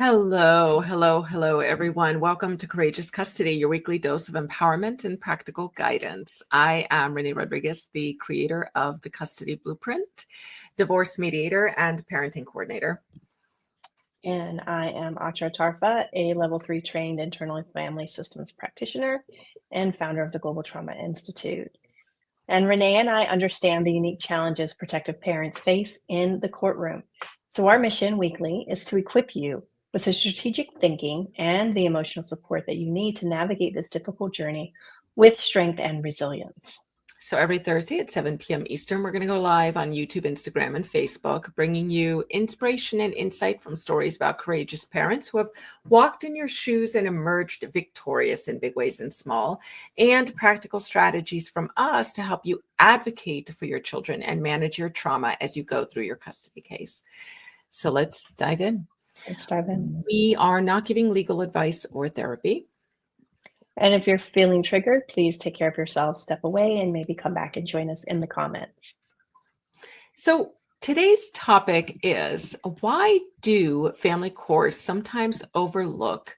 Hello, everyone. Welcome to Courageous Custody, your weekly dose of empowerment and practical guidance. I am Renee Rodriguez, the creator of the Custody Blueprint, divorce mediator, and parenting coordinator. And I am Achara Tarfa, a level 3 trained internal family systems practitioner and founder of the Global Trauma Institute. And Renee and I understand the unique challenges protective parents face in the courtroom. So our mission weekly is to equip you with the strategic thinking and the emotional support that you need to navigate this difficult journey with strength and resilience. So every Thursday at 7 p.m. Eastern, we're going to go live on YouTube, Instagram, and Facebook, bringing you inspiration and insight from stories about courageous parents who have walked in your shoes and emerged victorious in big ways and small, and practical strategies from us to help you advocate for your children and manage your trauma as you go through your custody case. So let's dive in. We are not giving legal advice or therapy. And if you're feeling triggered, please take care of yourself, step away, and maybe come back and join us in the comments. So today's topic is, why do family courts sometimes overlook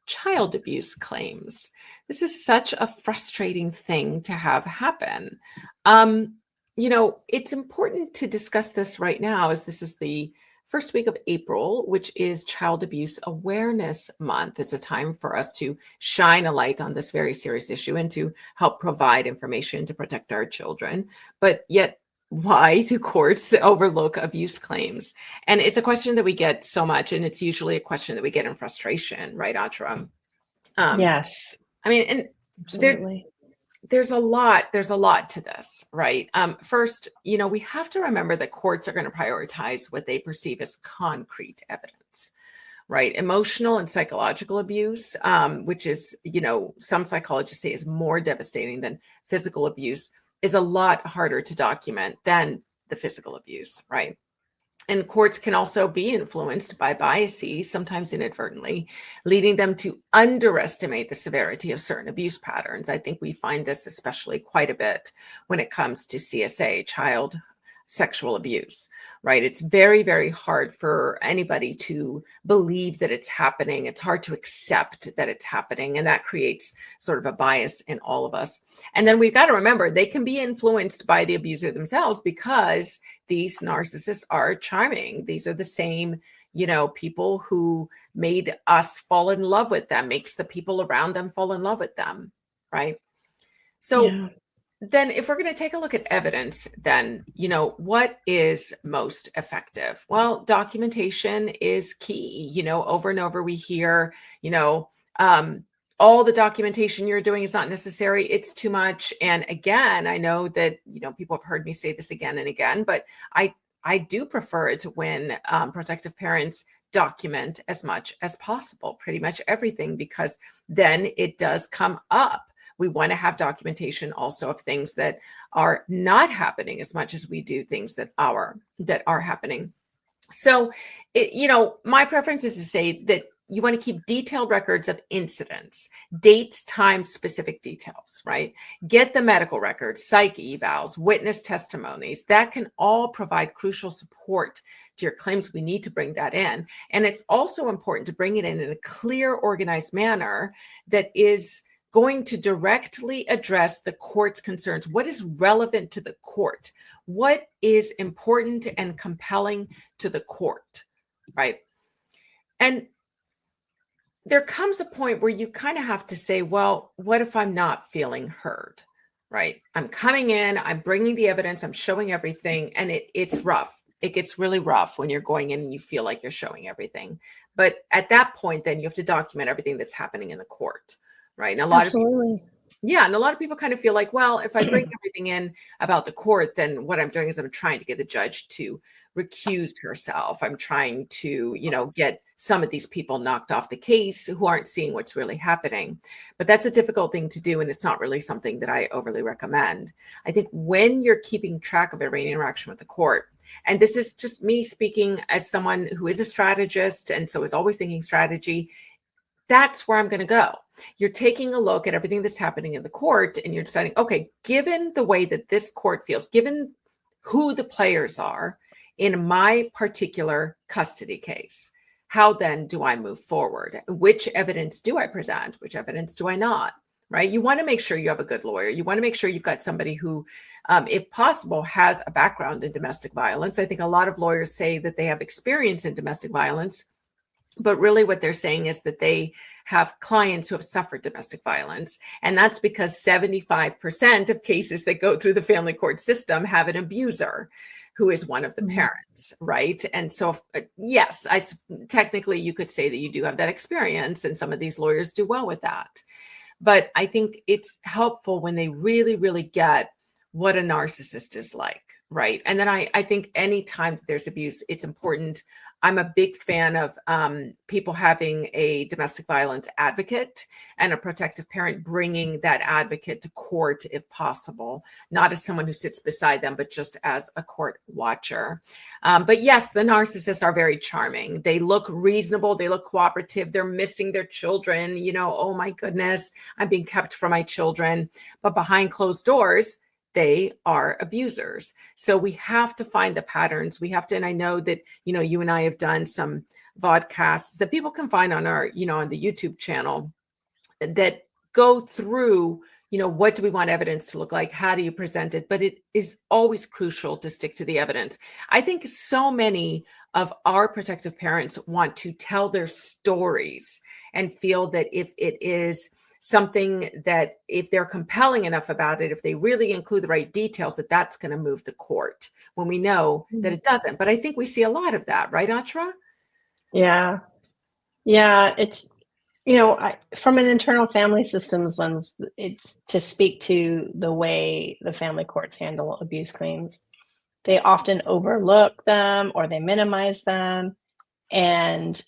child abuse claims? This is such a frustrating thing to have happen. It's important to discuss this right now, as this is the first week of April, which is Child Abuse Awareness Month. It's a time for us to shine a light on this very serious issue and to help provide information to protect our children. But yet, why do courts overlook abuse claims? And it's a question that we get so much, and it's usually a question that we get in frustration, right, Achara? Yes. I mean, and absolutely. There's a lot to this, right? First, we have to remember that courts are going to prioritize what they perceive as concrete evidence, right? Emotional and psychological abuse, which is, some psychologists say is more devastating than physical abuse, is a lot harder to document than the physical abuse, right? And courts can also be influenced by biases, sometimes inadvertently, leading them to underestimate the severity of certain abuse patterns. I think we find this especially quite a bit when it comes to CSA, child sexual abuse, right? It's very, very hard for anybody to believe that it's happening. It's hard to accept that it's happening. And that creates sort of a bias in all of us. And then we've got to remember, they can be influenced by the abuser themselves, because these narcissists are charming. These are the same, people who made us fall in love with them, makes the people around them fall in love with them, right? So then if we're going to take a look at evidence, then, what is most effective? Well, documentation is key. Over and over we hear, all the documentation you're doing is not necessary. It's too much. And again, I know that, people have heard me say this again and again, but I do prefer it when protective parents document as much as possible, pretty much everything, because then it does come up. We want to have documentation also of things that are not happening as much as we do things that are happening. So, my preference is to say that you want to keep detailed records of incidents, dates, times, specific details, right? Get the medical records, psych evals, witness testimonies. That can all provide crucial support to your claims. We need to bring that in. And it's also important to bring it in a clear, organized manner that is going to directly address the court's concerns. What is relevant to the court? What is important and compelling to the court, right? And there comes a point where you kind of have to say, well, what if I'm not feeling heard, right? I'm coming in, I'm bringing the evidence, I'm showing everything, and it's rough. It gets really rough when you're going in and you feel like you're showing everything. But at that point, then you have to document everything that's happening in the court. Right. And a lot of people kind of feel like, well, if I bring everything in about the court, then what I'm doing is I'm trying to get the judge to recuse herself. I'm trying to, get some of these people knocked off the case who aren't seeing what's really happening. But that's a difficult thing to do. And it's not really something that I overly recommend. I think when you're keeping track of every interaction with the court, and this is just me speaking as someone who is a strategist and so is always thinking strategy, that's where I'm going to go. You're taking a look at everything that's happening in the court and you're deciding, okay, given the way that this court feels, given who the players are in my particular custody case, how then do I move forward? Which evidence do I present? Which evidence do I not? Right? You want to make sure you have a good lawyer. You want to make sure you've got somebody who, if possible, has a background in domestic violence. I think a lot of lawyers say that they have experience in domestic violence, but really what they're saying is that they have clients who have suffered domestic violence. And that's because 75% of cases that go through the family court system have an abuser who is one of the parents, right? And so, yes, technically you could say that you do have that experience, and some of these lawyers do well with that. But I think it's helpful when they really, really get what a narcissist is like, right? And then I think anytime there's abuse, it's important. I'm a big fan of people having a domestic violence advocate and a protective parent bringing that advocate to court if possible, not as someone who sits beside them, but just as a court watcher. But yes, the narcissists are very charming. They look reasonable. They look cooperative. They're missing their children. Oh my goodness, I'm being kept from my children. But behind closed doors, they are abusers. So we have to find the patterns. We have to, and I know that, you and I have done some vodcasts that people can find on our, on the YouTube channel that go through, what do we want evidence to look like? How do you present it? But it is always crucial to stick to the evidence. I think so many of our protective parents want to tell their stories and feel that if it is something that if they're compelling enough about it, if they really include the right details, that's going to move the court, when we know that it doesn't. But I think we see a lot of that, right, Achara? Yeah. It's, from an internal family systems lens, it's to speak to the way the family courts handle abuse claims. They often overlook them or they minimize them. And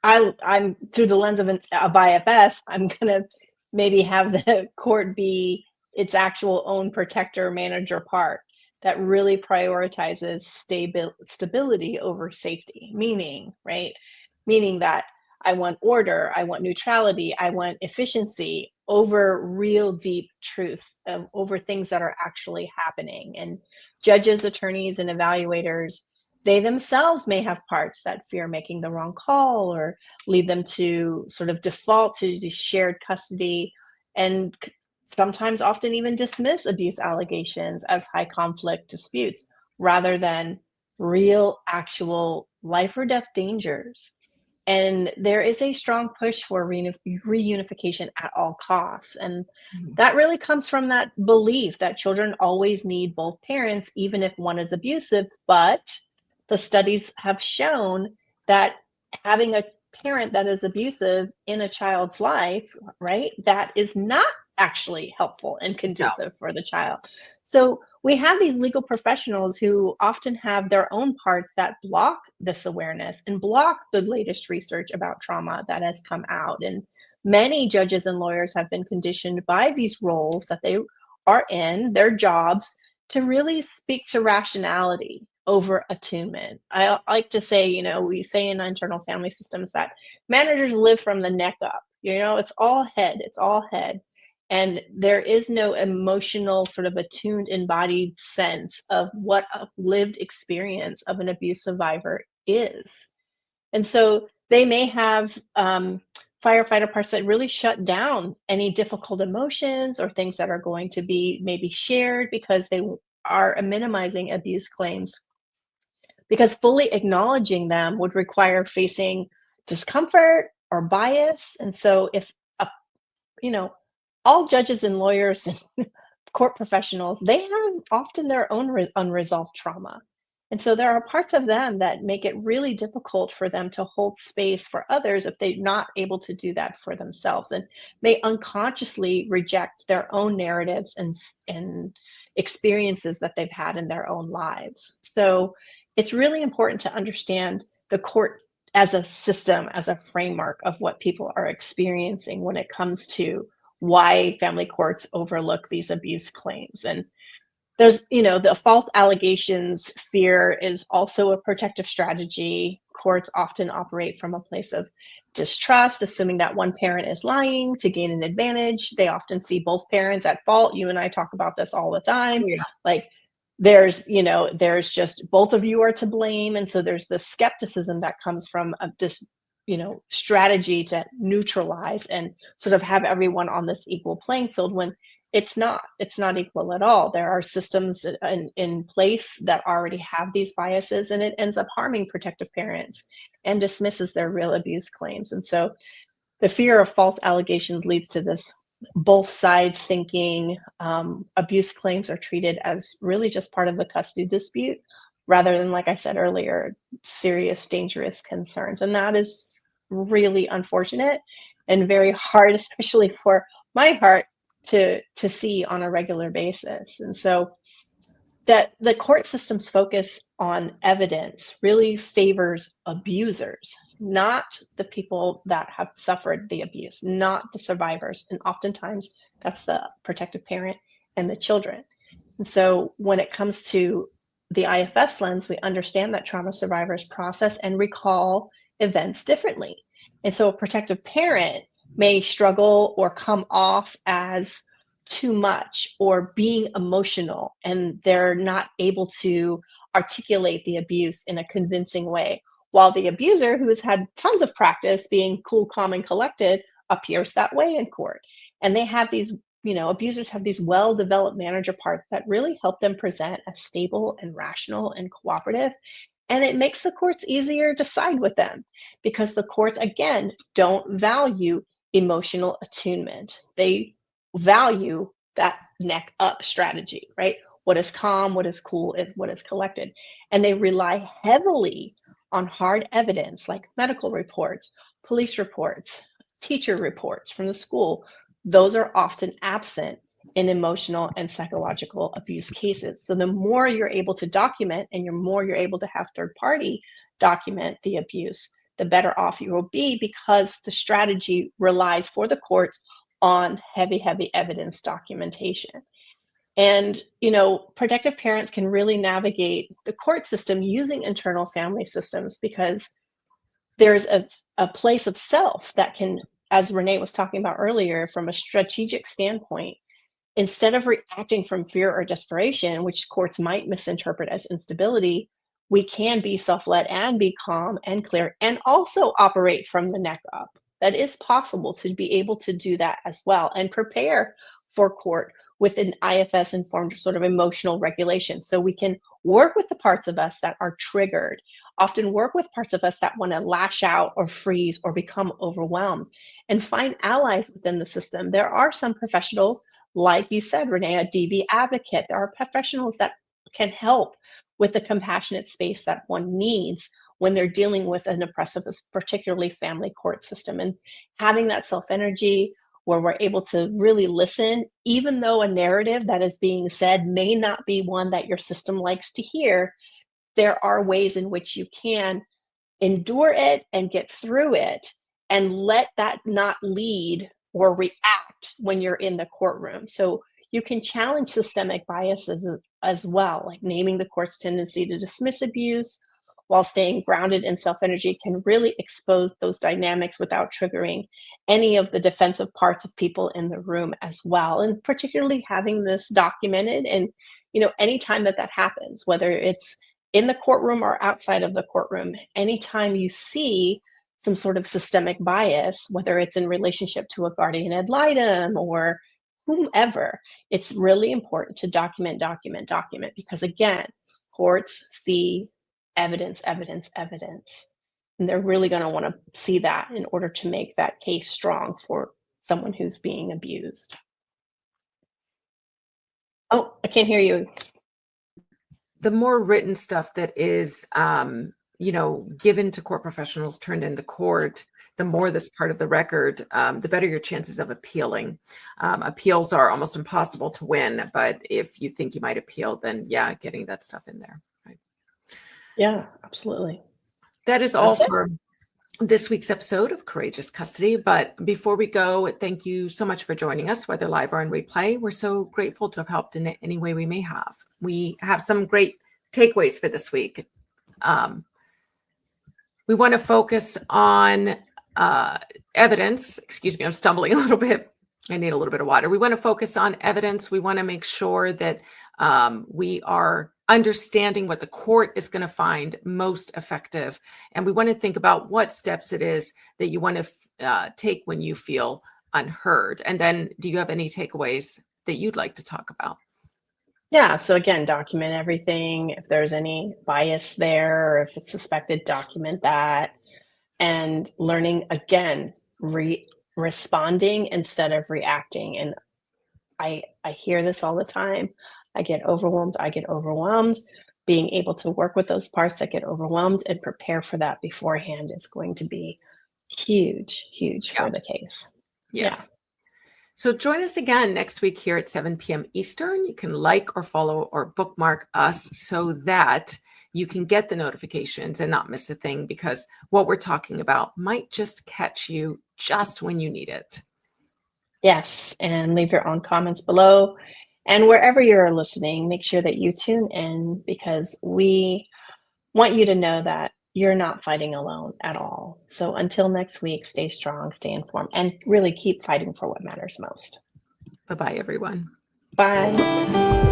I'm through the lens of a IFS, I'm going to maybe have the court be its actual own protector manager part that really prioritizes stability over safety, meaning that I want order, I want neutrality, I want efficiency over real deep truth, over things that are actually happening. And judges, attorneys, and evaluators, they themselves may have parts that fear making the wrong call or lead them to sort of default to shared custody, and sometimes often even dismiss abuse allegations as high conflict disputes rather than real, actual life or death dangers. And there is a strong push for reunification at all costs. And that really comes from that belief that children always need both parents, even if one is abusive. But the studies have shown that having a parent that is abusive in a child's life, right, that is not actually helpful and conducive for the child. So we have these legal professionals who often have their own parts that block this awareness and block the latest research about trauma that has come out. And many judges and lawyers have been conditioned by these roles that they are in, their jobs, to really speak to rationality over attunement. I like to say, we say in internal family systems that managers live from the neck up. It's all head. It's all head. And there is no emotional, sort of attuned, embodied sense of what a lived experience of an abuse survivor is. And so they may have firefighter parts that really shut down any difficult emotions or things that are going to be maybe shared because they are minimizing abuse claims. Because fully acknowledging them would require facing discomfort or bias. And so if, all judges and lawyers and court professionals, they have often their own unresolved trauma. And so there are parts of them that make it really difficult for them to hold space for others if they're not able to do that for themselves, and may unconsciously reject their own narratives and experiences that they've had in their own lives. So it's really important to understand the court as a system, as a framework of what people are experiencing when it comes to why family courts overlook these abuse claims. And there's, the false allegations fear is also a protective strategy. Courts often operate from a place of distrust, assuming that one parent is lying to gain an advantage. They often see both parents at fault. You and I talk about this all the time. Yeah. Like, there's just both of you are to blame. And so there's the skepticism that comes from this, strategy to neutralize and sort of have everyone on this equal playing field when it's not equal at all. There are systems in place that already have these biases, and it ends up harming protective parents and dismisses their real abuse claims. And so the fear of false allegations leads to this both sides thinking abuse claims are treated as really just part of the custody dispute rather than, like I said earlier, serious, dangerous concerns. And that is really unfortunate and very hard, especially for my heart to see on a regular basis. And so that the court system's focus on evidence really favors abusers, not the people that have suffered the abuse, not the survivors. And oftentimes that's the protective parent and the children. And so when it comes to the IFS lens, we understand that trauma survivors process and recall events differently. And so a protective parent may struggle or come off as too much or being emotional, and they're not able to articulate the abuse in a convincing way, while the abuser, who has had tons of practice being cool, calm, and collected, appears that way in court. And they have these, abusers have these well-developed manager parts that really help them present as stable and rational and cooperative. And it makes the courts easier to side with them because the courts, again, don't value emotional attunement. They value that neck up strategy, right? What is calm, what is cool, is what is collected. And they rely heavily on hard evidence like medical reports, police reports, teacher reports from the school. Those are often absent in emotional and psychological abuse cases. So the more you're able to document and the more you're able to have third party document the abuse, the better off you will be because the strategy relies for the courts on heavy evidence documentation. And, protective parents can really navigate the court system using internal family systems because there's a place of self that can, as Renee was talking about earlier, from a strategic standpoint, instead of reacting from fear or desperation, which courts might misinterpret as instability, we can be self-led and be calm and clear and also operate from the neck up. That is possible to be able to do that as well and prepare for court with an IFS informed sort of emotional regulation. So we can work with the parts of us that are triggered, often work with parts of us that want to lash out or freeze or become overwhelmed, and find allies within the system. There are some professionals, like you said, Renee, a DV advocate. There are professionals that can help with the compassionate space that one needs when they're dealing with an oppressive, particularly family court system. And having that self-energy where we're able to really listen, even though a narrative that is being said may not be one that your system likes to hear, there are ways in which you can endure it and get through it and let that not lead or react when you're in the courtroom. So you can challenge systemic biases as well, like naming the court's tendency to dismiss abuse while staying grounded in self-energy can really expose those dynamics without triggering any of the defensive parts of people in the room as well. And particularly having this documented and, anytime that happens, whether it's in the courtroom or outside of the courtroom, anytime you see some sort of systemic bias, whether it's in relationship to a guardian ad litem or whomever, it's really important to document, because again, courts see evidence. And they're really going to want to see that in order to make that case strong for someone who's being abused. Oh, I can't hear you. The more written stuff that is, given to court professionals, turned into court, the more that's part of the record, the better your chances of appealing. Appeals are almost impossible to win, but if you think you might appeal, then yeah, getting that stuff in there. Right? Yeah, absolutely. That is all for this week's episode of Courageous Custody. But before we go, thank you so much for joining us, whether live or in replay. We're so grateful to have helped in any way we may have. We have some great takeaways for this week. We want to focus on evidence. Excuse me, I'm stumbling a little bit. I need a little bit of water. We want to focus on evidence. We want to make sure that we are understanding what the court is going to find most effective. And we want to think about what steps it is that you want to take when you feel unheard. And then, do you have any takeaways that you'd like to talk about? Yeah, so again, document everything. If there's any bias there, or if it's suspected, document that. And learning again, responding instead of reacting. And I hear this all the time. I get overwhelmed. I get overwhelmed. Being able to work with those parts that get overwhelmed and prepare for that beforehand is going to be huge, huge Yeah. for the case. Yeah. Yes. So join us again next week here at 7 p.m. Eastern. You can like or follow or bookmark us so that you can get the notifications and not miss a thing, because what we're talking about might just catch you just when you need it. Yes. And leave your own comments below. And wherever you're listening, make sure that you tune in, because we want you to know that you're not fighting alone at all. So until next week, stay strong, stay informed, and really keep fighting for what matters most. Bye-bye, everyone. Bye.